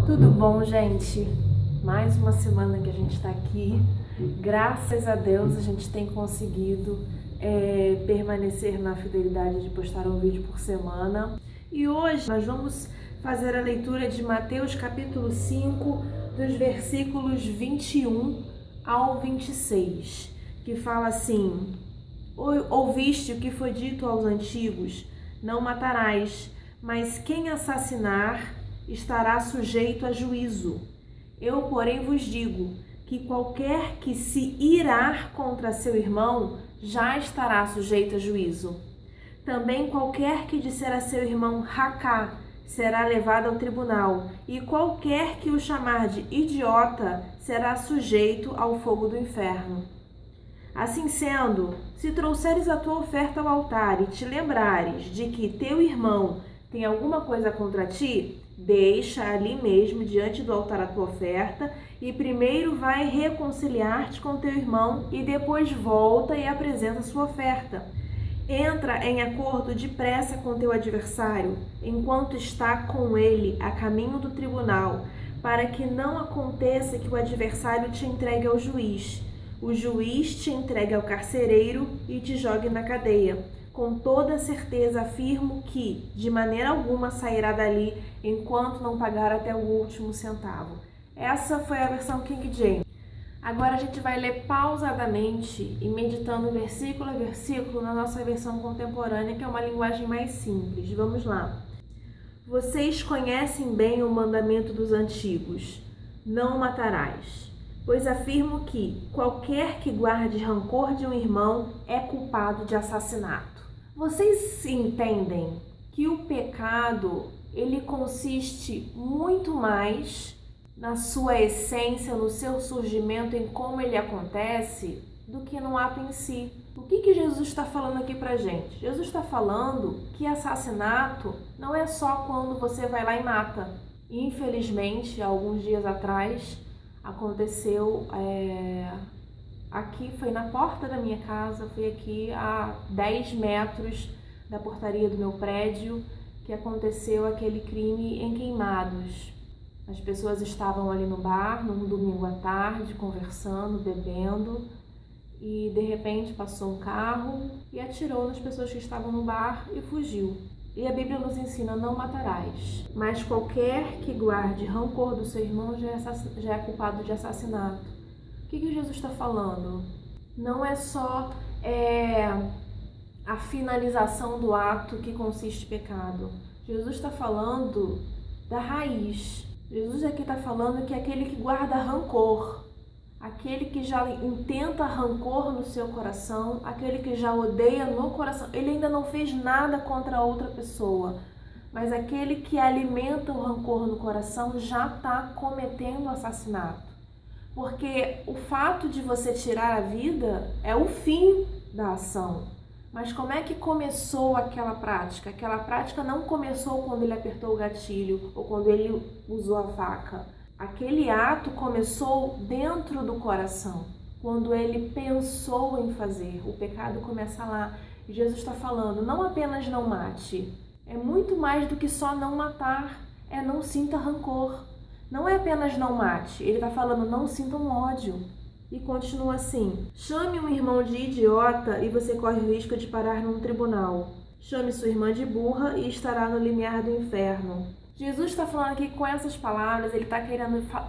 Tudo bom, gente? Mais uma semana que a gente está aqui. Graças a Deus a gente tem conseguido permanecer na fidelidade de postar um vídeo por semana. E hoje nós vamos fazer a leitura de Mateus capítulo 5, dos versículos 21 ao 26, que fala assim: Ouviste o que foi dito aos antigos, não matarás, mas quem assassinar estará sujeito a juízo. Eu, porém, vos digo que qualquer que se irar contra seu irmão já estará sujeito a juízo. Também qualquer que disser a seu irmão racá será levado ao tribunal, e qualquer que o chamar de idiota será sujeito ao fogo do inferno. Assim sendo, se trouxeres a tua oferta ao altar e te lembrares de que teu irmão tem alguma coisa contra ti, deixa ali mesmo diante do altar a tua oferta e primeiro vai reconciliar-te com teu irmão e depois volta e apresenta a sua oferta. Entra em acordo depressa com teu adversário, enquanto está com ele a caminho do tribunal, para que não aconteça que o adversário te entregue ao juiz. O juiz te entregue ao carcereiro e te jogue na cadeia. Com toda certeza afirmo que, de maneira alguma, sairá dali enquanto não pagar até o último centavo. Essa foi a versão King James. Agora a gente vai ler pausadamente e meditando versículo a versículo na nossa versão contemporânea, que é uma linguagem mais simples. Vamos lá. Vocês conhecem bem o mandamento dos antigos: não matarás. Pois afirmo que qualquer que guarde rancor de um irmão é culpado de assassinato. Vocês entendem que o pecado, ele consiste muito mais na sua essência, no seu surgimento, em como ele acontece, do que no ato em si. O que Jesus está falando aqui pra gente? Jesus está falando que assassinato não é só quando você vai lá e mata. Infelizmente, alguns dias atrás, aconteceu aqui, foi na porta da minha casa, foi aqui a 10 metros da portaria do meu prédio, que aconteceu aquele crime em Queimados. As pessoas estavam ali no bar, num domingo à tarde, conversando, bebendo, e de repente passou um carro e atirou nas pessoas que estavam no bar e fugiu. E a Bíblia nos ensina: não matarás, mas qualquer que guarde rancor do seu irmão já é culpado de assassinato. O que Jesus está falando? Não é só a finalização do ato que consiste em pecado. Jesus está falando da raiz. Jesus aqui está falando que é aquele que guarda rancor, aquele que já intenta rancor no seu coração, aquele que já odeia no coração. Ele ainda não fez nada contra outra pessoa, mas aquele que alimenta o rancor no coração já está cometendo assassinato. Porque o fato de você tirar a vida é o fim da ação. Mas como é que começou aquela prática? Aquela prática não começou quando ele apertou o gatilho ou quando ele usou a faca. Aquele ato começou dentro do coração, quando ele pensou em fazer. O pecado começa lá. E Jesus está falando: não apenas não mate, é muito mais do que só não matar, é não sinta rancor. Não é apenas não mate, ele está falando: não sinta um ódio. E continua assim: chame um irmão de idiota e você corre o risco de parar num tribunal. Chame sua irmã de burra e estará no limiar do inferno. Jesus está falando aqui com essas palavras, ele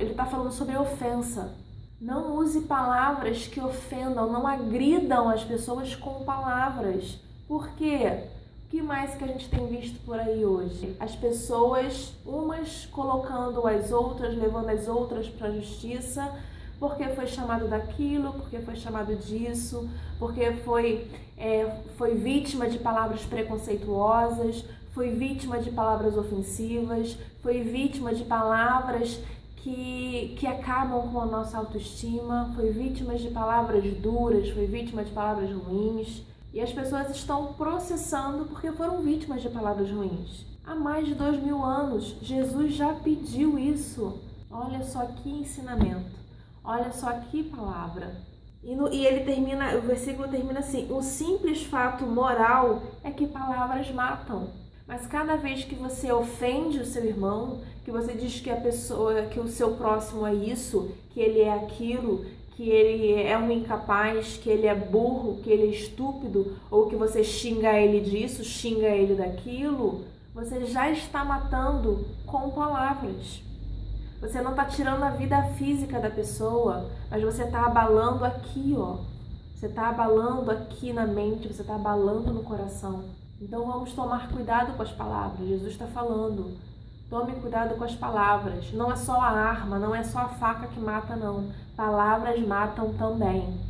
está falando sobre ofensa. Não use palavras que ofendam, não agridam as pessoas com palavras. Por quê? O que mais que a gente tem visto por aí hoje? As pessoas, umas colocando as outras, levando as outras para a justiça, porque foi chamado daquilo, porque foi chamado disso, porque foi vítima de palavras preconceituosas, foi vítima de palavras ofensivas, foi vítima de palavras que acabam com a nossa autoestima, foi vítima de palavras duras, foi vítima de palavras ruins. E as pessoas estão processando porque foram vítimas de palavras ruins. Há mais de 2000 anos, Jesus já pediu isso. Olha só que ensinamento, olha só que palavra. E ele termina, o versículo termina assim: o simples fato moral é que palavras matam. Mas cada vez que você ofende o seu irmão, que você diz que a pessoa, que o seu próximo é isso, que ele é aquilo, que ele é um incapaz, que ele é burro, que ele é estúpido, ou que você xinga ele disso, xinga ele daquilo, você já está matando com palavras. Você não está tirando a vida física da pessoa, mas você está abalando aqui, ó. Você está abalando aqui na mente, você está abalando no coração. Então vamos tomar cuidado com as palavras. Jesus está falando. Tome cuidado com as palavras. Não é só a arma, não é só a faca que mata, não. Palavras matam também.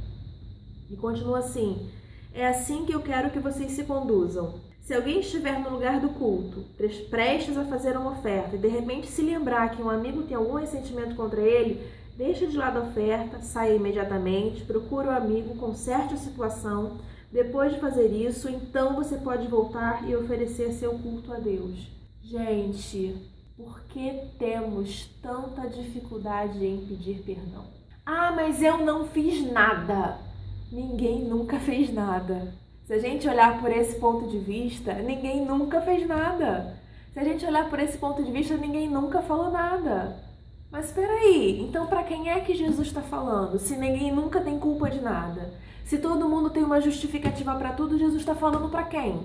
E continua assim. É assim que eu quero que vocês se conduzam. Se alguém estiver no lugar do culto, prestes a fazer uma oferta, e de repente se lembrar que um amigo tem algum ressentimento contra ele, deixa de lado a oferta, saia imediatamente, procure o amigo, conserte a situação. Depois de fazer isso, então você pode voltar e oferecer seu culto a Deus. Gente, por que temos tanta dificuldade em pedir perdão? Ah, mas eu não fiz nada. Ninguém nunca fez nada. Se a gente olhar por esse ponto de vista, ninguém nunca fez nada. Se a gente olhar por esse ponto de vista, ninguém nunca falou nada. Mas espera aí, então para quem é que Jesus está falando? Se ninguém nunca tem culpa de nada. Se todo mundo tem uma justificativa para tudo, Jesus está falando para quem?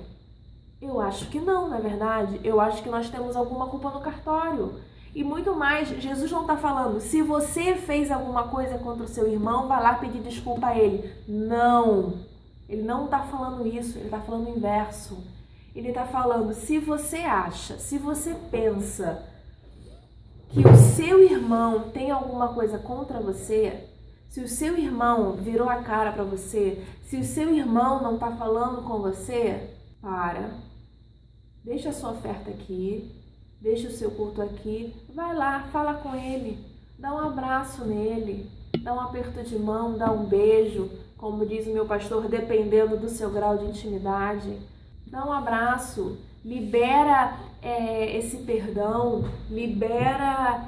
Eu acho que não, na verdade. Eu acho que nós temos alguma culpa no cartório. E muito mais, Jesus não está falando, se você fez alguma coisa contra o seu irmão, vai lá pedir desculpa a ele. Não. Ele não está falando isso, ele está falando o inverso. Ele está falando, se você acha, se você pensa que o seu irmão tem alguma coisa contra você, se o seu irmão virou a cara para você, se o seu irmão não está falando com você, deixa a sua oferta aqui, deixa o seu culto aqui, vai lá, fala com ele, dá um abraço nele, dá um aperto de mão, dá um beijo, como diz o meu pastor, dependendo do seu grau de intimidade. Dá um abraço, libera esse perdão, libera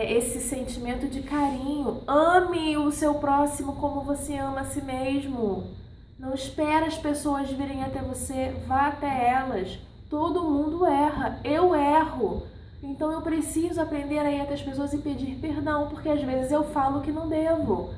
esse sentimento de carinho. Ame o seu próximo como você ama a si mesmo. Não espera as pessoas virem até você, vá até elas. Todo mundo erra, eu erro. Então eu preciso aprender a ir até as pessoas e pedir perdão, porque às vezes eu falo que não devo.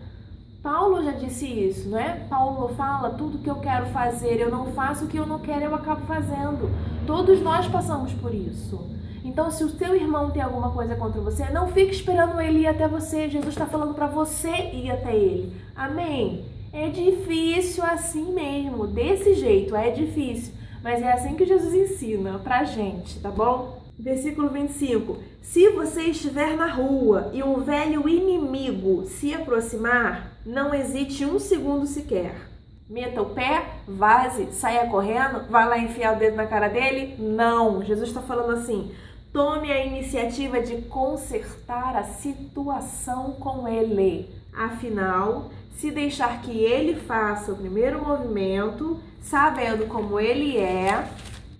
Paulo já disse isso, não é? Paulo fala, tudo que eu quero fazer, eu não faço, o que eu não quero, eu acabo fazendo. Todos nós passamos por isso. Então, se o seu irmão tem alguma coisa contra você, não fique esperando ele ir até você. Jesus está falando para você ir até ele. Amém? É difícil assim mesmo, desse jeito, é difícil. Mas é assim que Jesus ensina pra gente, tá bom? Versículo 25. Se você estiver na rua e um velho inimigo se aproximar, não hesite um segundo sequer. Meta o pé, vaze, saia correndo, vai lá enfiar o dedo na cara dele? Não. Jesus está falando assim, tome a iniciativa de consertar a situação com ele. Afinal, se deixar que ele faça o primeiro movimento, sabendo como ele é,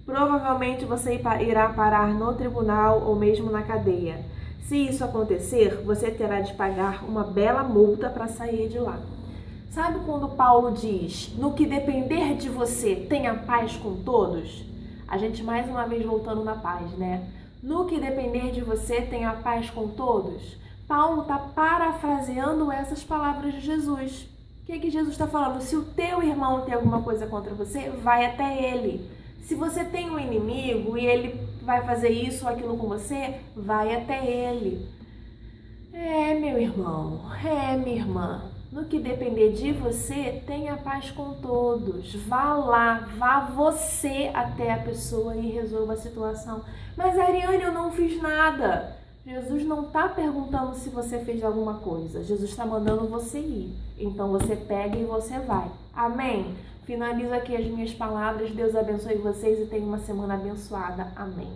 provavelmente você irá parar no tribunal ou mesmo na cadeia. Se isso acontecer, você terá de pagar uma bela multa para sair de lá. Sabe quando Paulo diz, no que depender de você, tenha paz com todos? A gente mais uma vez voltando na paz, né? No que depender de você, tenha paz com todos? Paulo está parafraseando essas palavras de Jesus. O que Jesus está falando? Se o teu irmão tem alguma coisa contra você, vai até ele. Se você tem um inimigo e ele vai fazer isso ou aquilo com você, vai até ele. Meu irmão, minha irmã, no que depender de você, tenha paz com todos. Vá lá, vá você até a pessoa e resolva a situação. Mas Ariane, eu não fiz nada. Jesus não está perguntando se você fez alguma coisa. Jesus está mandando você ir. Então você pega e você vai. Amém? Finalizo aqui as minhas palavras. Deus abençoe vocês e tenha uma semana abençoada. Amém.